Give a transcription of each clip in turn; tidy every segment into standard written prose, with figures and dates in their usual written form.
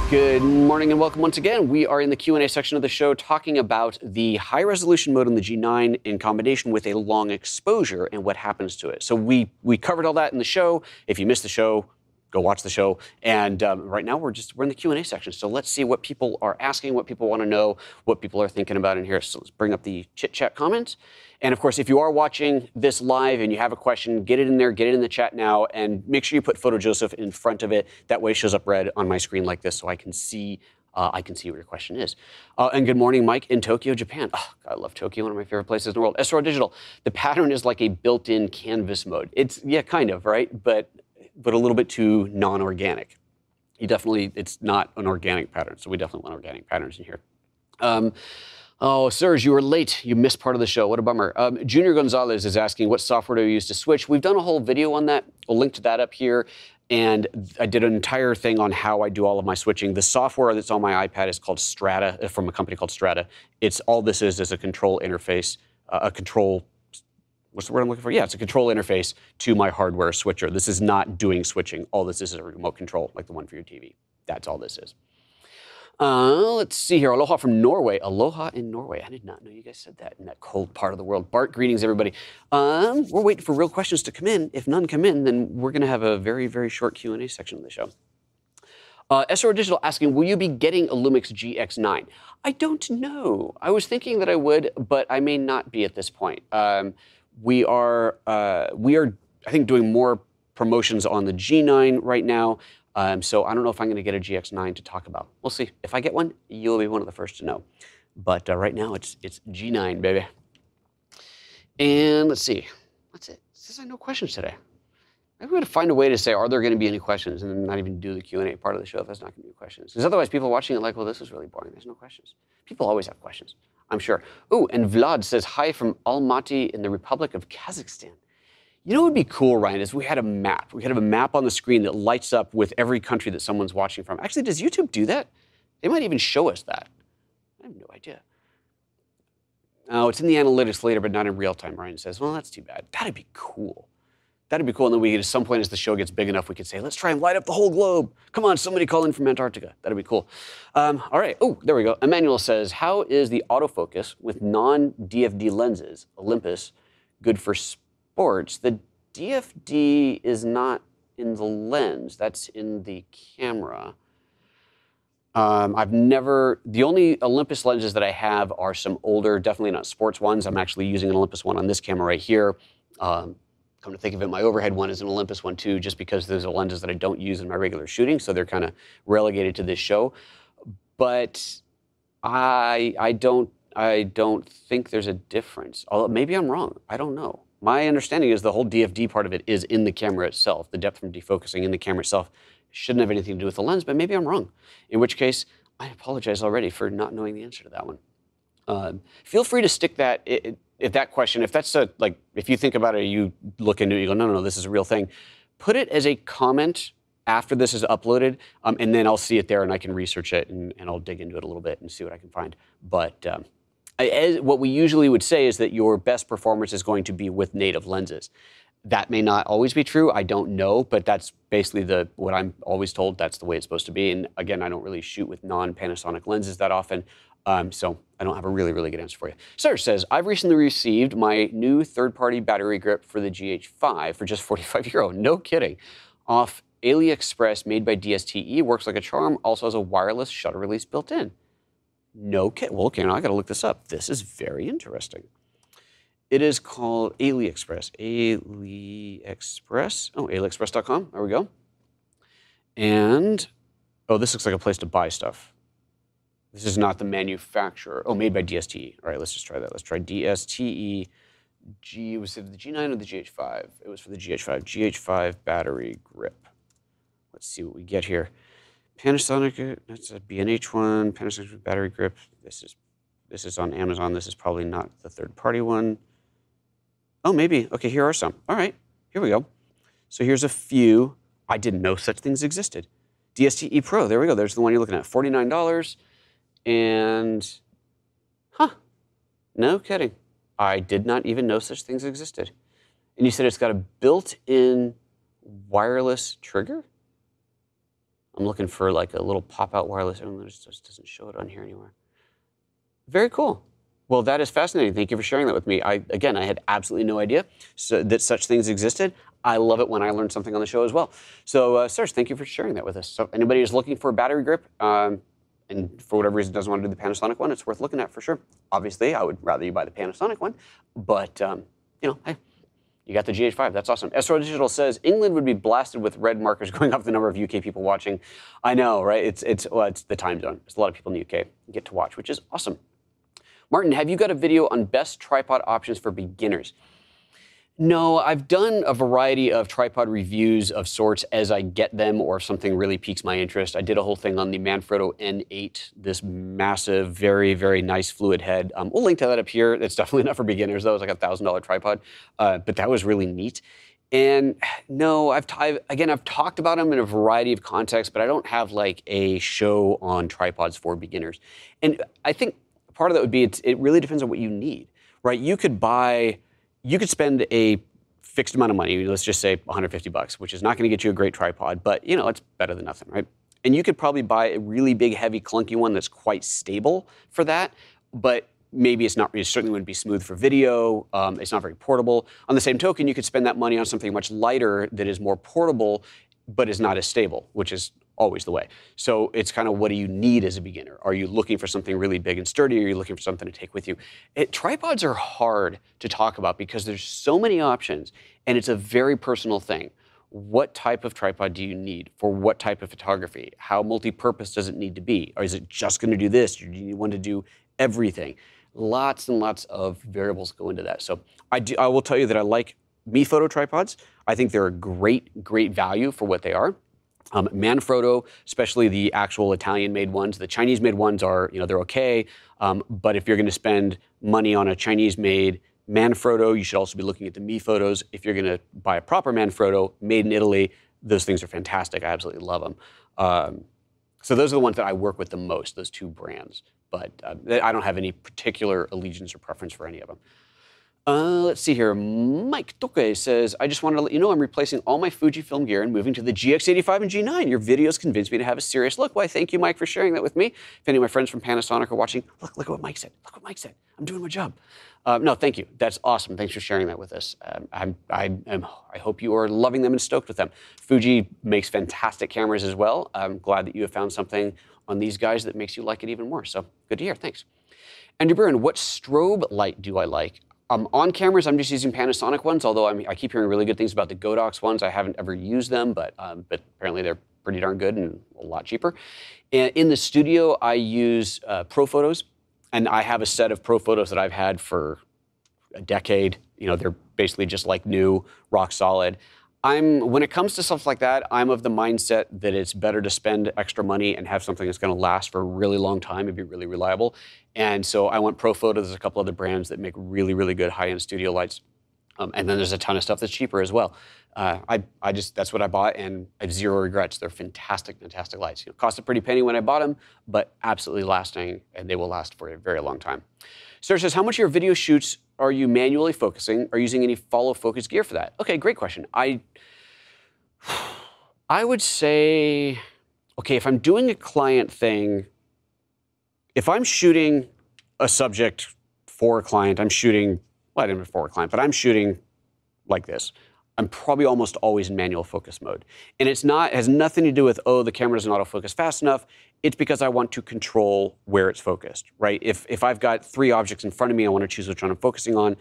Good morning and welcome once again. We are in the Q&A section of the show talking about the high resolution mode on the G9 in combination with a long exposure and what happens to it. So we covered all that in the show. If you missed the show, go watch the show. And right now we're in the Q&A section. So let's see what people are asking, what people want to know, what people are thinking about in here. So let's bring up the chit chat comments. And of course, if you are watching this live and you have a question, get it in there, get it in the chat now, and make sure you put PhotoJoseph in front of it. That way it shows up red on my screen like this so I can see what your question is. And good morning, Mike, in Tokyo, Japan. Oh, I love Tokyo, one of my favorite places in the world. SRO Digital, the pattern is like a built-in canvas mode. It's, yeah, kind of, right? But a little bit too non-organic. It's not an organic pattern, so we definitely want organic patterns in here. Oh, Serge, you were late. You missed part of the show. What a bummer. Junior Gonzalez is asking, what software do you use to switch? We've done a whole video on that. We'll link to that up here. And I did an entire thing on how I do all of my switching. The software that's on my iPad is called Strata, from a company called Strata. It's all this is a control interface, what's the word I'm looking for? Yeah, it's a control interface to my hardware switcher. This is not doing switching. All this is a remote control, like the one for your TV. That's all this is. Let's see here. Aloha from Norway. Aloha in Norway. I did not know you guys said that in that cold part of the world. Bart, greetings, everybody. We're waiting for real questions to come in. If none come in, then we're going to have a very, very short Q&A section of the show. SRO Digital asking, will you be getting a LUMIX GX9? I don't know. I was thinking that I would, but I may not be at this point. We are, I think, doing more promotions on the G9 right now. So I don't know if I'm going to get a GX9 to talk about. We'll see. If I get one, you'll be one of the first to know. But right now, it's G9, baby. And let's see. That's it. It says I have no questions today. Maybe we're going to find a way to say, are there going to be any questions? And then not even do the Q&A part of the show if there's not going to be questions. Because otherwise, people watching it like, well, this is really boring. There's no questions. People always have questions, I'm sure. Oh, and Vlad says, hi from Almaty in the Republic of Kazakhstan. You know what would be cool, Ryan, is we had a map. We could have a map on the screen that lights up with every country that someone's watching from. Actually, does YouTube do that? They might even show us that. I have no idea. Oh, it's in the analytics later, but not in real time, Ryan says. Well, that's too bad. That'd be cool. That'd be cool. And then we, at some point as the show gets big enough, we could say, let's try and light up the whole globe. Come on, somebody call in from Antarctica. That'd be cool. All right. Oh, there we go. Emmanuel says, how is the autofocus with non-DFD lenses, Olympus, good for sports? The DFD is not in the lens. That's in the camera. The only Olympus lenses that I have are some older, definitely not sports ones. I'm actually using an Olympus one on this camera right here. Come to think of it, my overhead one is an Olympus one too, just because those are lenses that I don't use in my regular shooting, so they're kind of relegated to this show. But I don't think there's a difference. Although maybe I'm wrong. I don't know. My understanding is the whole DFD part of it is in the camera itself. The depth from defocusing in the camera itself shouldn't have anything to do with the lens, but maybe I'm wrong. In which case, I apologize already for not knowing the answer to that one. Feel free to stick that. If that question, if that's if you think about it, you look into it, you go, no, this is a real thing. Put it as a comment after this is uploaded, and then I'll see it there and I can research it and I'll dig into it a little bit and see what I can find. But what we usually would say is that your best performance is going to be with native lenses. That may not always be true. I don't know, but that's basically what I'm always told. That's the way it's supposed to be. And again, I don't really shoot with non-Panasonic lenses that often. So I don't have a really, really good answer for you. Serge says, I've recently received my new third-party battery grip for the GH5 for just €45. No kidding. Off AliExpress, made by DSTE, works like a charm, also has a wireless shutter release built in. No kidding. Well, okay, now I got to look this up. This is very interesting. It is called AliExpress. AliExpress. Oh, AliExpress.com. There we go. And, oh, this looks like a place to buy stuff. This is not the manufacturer. Oh, made by DSTE. All right, let's just try that. Let's try DSTE. Was it the G9 or the GH5? It was for the GH5. GH5 battery grip. Let's see what we get here. Panasonic, that's a B&H one. Panasonic battery grip. This is on Amazon. This is probably not the third-party one. Oh, maybe. Okay, here are some. All right, here we go. So here's a few. I didn't know such things existed. DSTE Pro, there we go. There's the one you're looking at, $49. And, no kidding. I did not even know such things existed. And you said it's got a built-in wireless trigger? I'm looking for like a little pop-out wireless. It just doesn't show it on here anywhere. Very cool. Well, that is fascinating. Thank you for sharing that with me. Again, I had absolutely no idea that such things existed. I love it when I learn something on the show as well. So, Serge, thank you for sharing that with us. So, anybody who's looking for a battery grip and for whatever reason doesn't want to do the Panasonic one, it's worth looking at for sure. Obviously, I would rather you buy the Panasonic one, but you know, hey, you got the GH5. That's awesome. SRO Digital says England would be blasted with red markers going off the number of UK people watching. I know, right? It's the time zone. There's a lot of people in the UK get to watch, which is awesome. Martin, have you got a video on best tripod options for beginners? No, I've done a variety of tripod reviews of sorts as I get them or if something really piques my interest. I did a whole thing on the Manfrotto N8, this massive, very, very nice fluid head. We'll link to that up here. It's definitely not for beginners, though. It's like a $1,000 tripod, but that was really neat. And no, I've talked about them in a variety of contexts, but I don't have like a show on tripods for beginners. And I think part of that would be it really depends on what you need, right? You could spend a fixed amount of money, let's just say $150, which is not going to get you a great tripod, but you know, it's better than nothing, right? And you could probably buy a really big, heavy, clunky one that's quite stable for that, but maybe it certainly wouldn't be smooth for video. It's not very portable. On the same token, you could spend that money on something much lighter that is more portable, but is not as stable, which is always the way. So it's kind of, what do you need as a beginner? Are you looking for something really big and sturdy? Or are you looking for something to take with you? Tripods are hard to talk about because there's so many options, and it's a very personal thing. What type of tripod do you need for what type of photography? How multi-purpose does it need to be? Or is it just going to do this? Or do you want to do everything? Lots and lots of variables go into that. So I will tell you that I like Photo tripods. I think they're a great value for what they are. Manfrotto, especially the actual Italian-made ones. The Chinese-made ones are, they're okay. But if you're going to spend money on a Chinese-made Manfrotto, you should also be looking at the Photos. If you're going to buy a proper Manfrotto made in Italy, those things are fantastic. I absolutely love them. So those are the ones that I work with the most, those two brands. But I don't have any particular allegiance or preference for any of them. Let's see here. Mike Toke says, I just wanted to let you know I'm replacing all my Fujifilm gear and moving to the GX85 and G9. Your videos convinced me to have a serious look. Why, thank you, Mike, for sharing that with me. If any of my friends from Panasonic are watching, look at what Mike said. Look what Mike said. I'm doing my job. No, thank you. That's awesome. Thanks for sharing that with us. I hope you are loving them and stoked with them. Fuji makes fantastic cameras as well. I'm glad that you have found something on these guys that makes you like it even more. So good to hear. Thanks. Andrew Byrne, what strobe light do I like? On cameras, I'm just using Panasonic ones, although I keep hearing really good things about the Godox ones. I haven't ever used them, but apparently they're pretty darn good and a lot cheaper. And in the studio, I use ProPhotos, and I have a set of ProPhotos that I've had for a decade. They're basically just like new, rock solid. When it comes to stuff like that, I'm of the mindset that it's better to spend extra money and have something that's going to last for a really long time and be really reliable. And so I went ProPhoto. There's a couple other brands that make really, really good high-end studio lights. And then there's a ton of stuff that's cheaper as well. That's what I bought, and I have zero regrets. They're fantastic, fantastic lights. Cost a pretty penny when I bought them, but absolutely lasting, and they will last for a very long time. Sarah says, how much of your video shoots are you manually focusing? Are you using any follow focus gear for that? Okay, great question. I would say, okay, if I'm doing a client thing, if I'm shooting a subject for a client, I'm shooting, well, I didn't for a client, but I'm shooting like this. I'm probably almost always in manual focus mode. And it has nothing to do with, oh, the camera doesn't autofocus fast enough. It's because I want to control where it's focused, right? If I've got 3 objects in front of me, I want to choose which one I'm focusing on,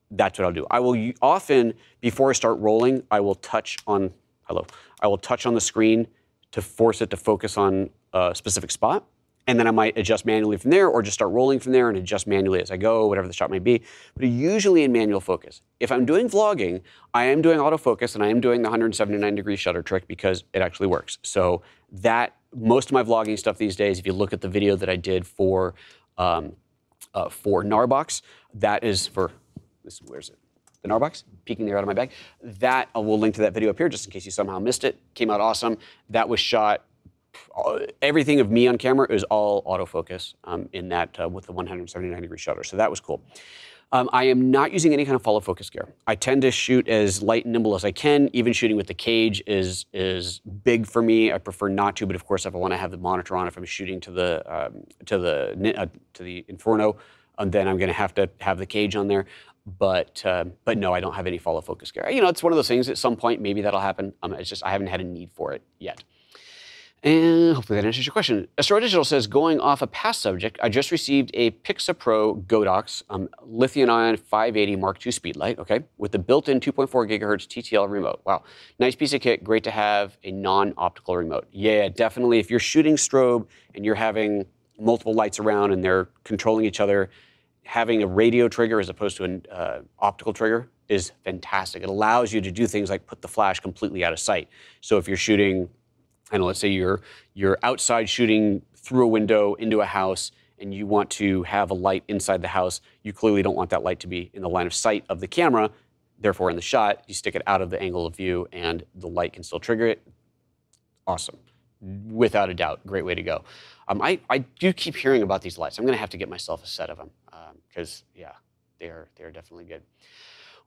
that's what I'll do. I will often, before I start rolling, I will touch on the screen to force it to focus on a specific spot. And then I might adjust manually from there, or just start rolling from there and adjust manually as I go, whatever the shot might be. But usually in manual focus. If I'm doing vlogging, I am doing autofocus, and I am doing the 179-degree shutter trick because it actually works. So most of my vlogging stuff these days, if you look at the video that I did for Narbox, that is for, where's it? The Narbox, peeking there out of my bag. That, we'll link to that video up here just in case you somehow missed it. Came out awesome. That was shot, everything of me on camera is all autofocus in that with the 179-degree shutter. So that was cool. I am not using any kind of follow focus gear. I tend to shoot as light and nimble as I can. Even shooting with the cage is big for me. I prefer not to, but of course, if I want to have the monitor on, if I'm shooting to the Inferno, then I'm going to have the cage on there. But no, I don't have any follow focus gear. You know, it's one of those things. At some point, maybe that'll happen. It's just I haven't had a need for it yet. And hopefully that answers your question. Astro Digital says, going off a past subject, I just received a Pixapro Godox lithium-ion 580 Mark II speedlight, okay, with the built-in 2.4 gigahertz TTL remote. Wow, nice piece of kit. Great to have a non-optical remote. Yeah, definitely. If you're shooting strobe and you're having multiple lights around and they're controlling each other, having a radio trigger as opposed to an optical trigger is fantastic. It allows you to do things like put the flash completely out of sight. So if you're shooting, I don't know, let's say you're outside shooting through a window into a house and you want to have a light inside the house, you clearly don't want that light to be in the line of sight of the camera. Therefore, in the shot, you stick it out of the angle of view and the light can still trigger it. Awesome. Without a doubt, great way to go. I do keep hearing about these lights. I'm going to have to get myself a set of them because, yeah, they're definitely good.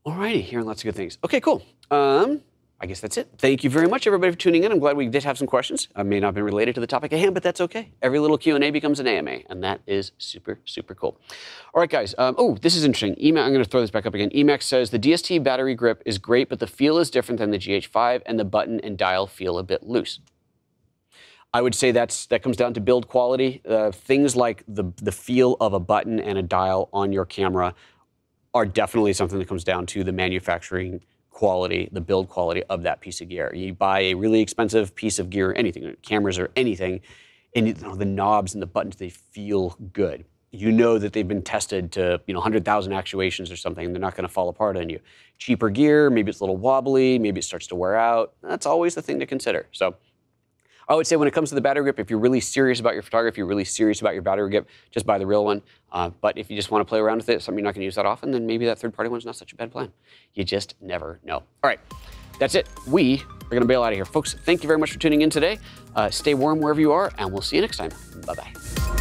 All righty, hearing lots of good things. Okay, cool. I guess that's it. Thank you very much, everybody, for tuning in. I'm glad we did have some questions. I may not have been related to the topic at hand, but that's okay. Every little Q&A becomes an AMA, and that is super, super cool. All right, guys. Oh, this is interesting. Emac, I'm going to throw this back up again. Emac says, the DST battery grip is great, but the feel is different than the GH5, and the button and dial feel a bit loose. I would say that comes down to build quality. Things like the feel of a button and a dial on your camera are definitely something that comes down to the manufacturing quality, the build quality of that piece of gear. You buy a really expensive piece of gear, anything, cameras or anything, and you know, the knobs and the buttons, they feel good. You know that they've been tested to 100,000 actuations or something, and they're not going to fall apart on you. Cheaper gear, maybe it's a little wobbly, maybe it starts to wear out. That's always the thing to consider. So I would say when it comes to the battery grip, if you're really serious about your photography, you're really serious about your battery grip, just buy the real one. But if you just want to play around with it, something you're not going to use that often, then maybe that third-party one's not such a bad plan. You just never know. All right, that's it. We are going to bail out of here. Folks, thank you very much for tuning in today. Stay warm wherever you are, and we'll see you next time. Bye-bye.